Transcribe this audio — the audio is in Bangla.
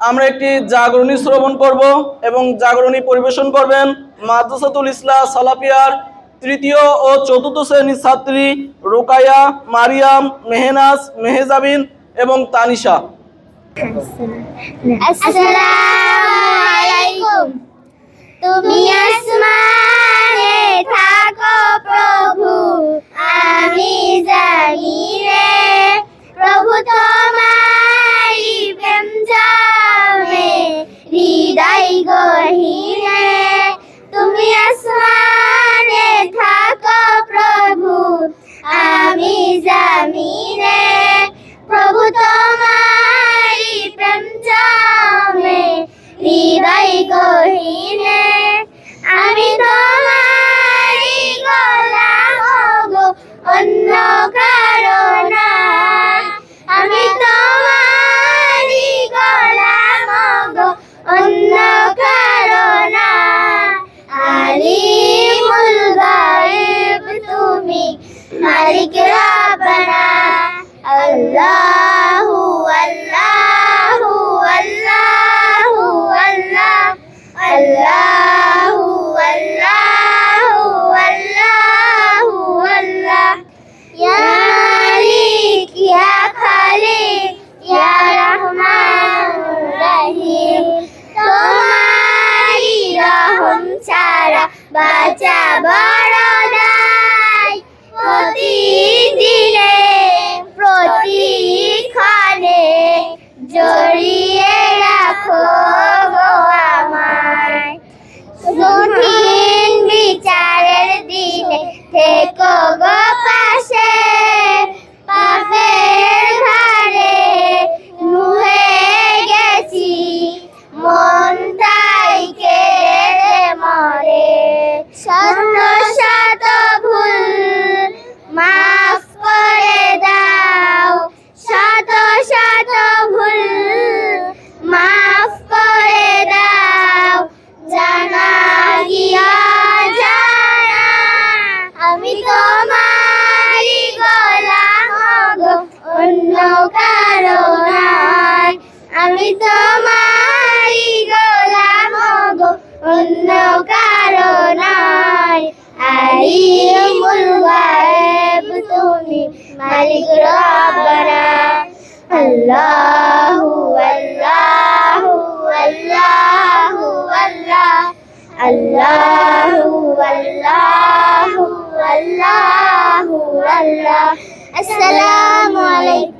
আমরা একটি জাগরণী শ্রবণ করব এবং জাগরণী পরিবেশন করবেন মাদ্রাসাতুল ইসলাহ সালাফিয়ার তৃতীয় ও চতুর্থ শ্রেণীর ছাত্রী রুকায়া, মারিয়াম, মেহনাজ, মেহজাবিন এবং তানিশা। আসসালামু আলাইকুম। তুমি আসমানে থাকো প্রভু, আমি জানিরে প্রভু তোমারি প্রেম জামে হৃদয় গহীনে। তুমি আসমানে থাকো প্রভু, আমি জামিনে প্রভু তোমারি প্রেম জামে হৃদয় গহীনে। আমি তোমারি গোলাম গো, অন্য কারো না। আমি তোমারি গোলাম গো, অন্য কারো না। আলিমুল গায়ব তুমি, মালিক রাব্বানা। আল্লাহু আল্লাহু আল্লাহু আল্লাহ, আল্লাহু আল্লাহু আল্লাহু আল্লাহ। ইয়া মালিক ইয়া খালিক ইয়া রহমানুর রহিম, তোমারি রহম ছাড়া বাঁচা বড় দায়। প্রতিদিনে প্রতিক্ষণে জড়িয়ে রাখো গো আমায়। কঠিন বিচারের দিনে থেকো গো পাশে, পাপের ভারে নুয়ে গেছি মন তাই কেড়ে মরে। শত শত ভুল মাফ করে দাও, শত শত ভুল মাফ করে দাও, জানা গিয়া জানা। আমি তোমারি গোলাম গো, অন্য কারো নয়। আমি তোমারি গোলাম গো, অন্য কারো নয়। আলিমুল গায়ব তুমি, মালিক রাব্বানা। আল্লাহু আল্লাহু আল্লাহু আল্লাহ, আল্লাহু আল্লাহু আল্লাহু আল্লাহ। আসসালামু আলাইকুম।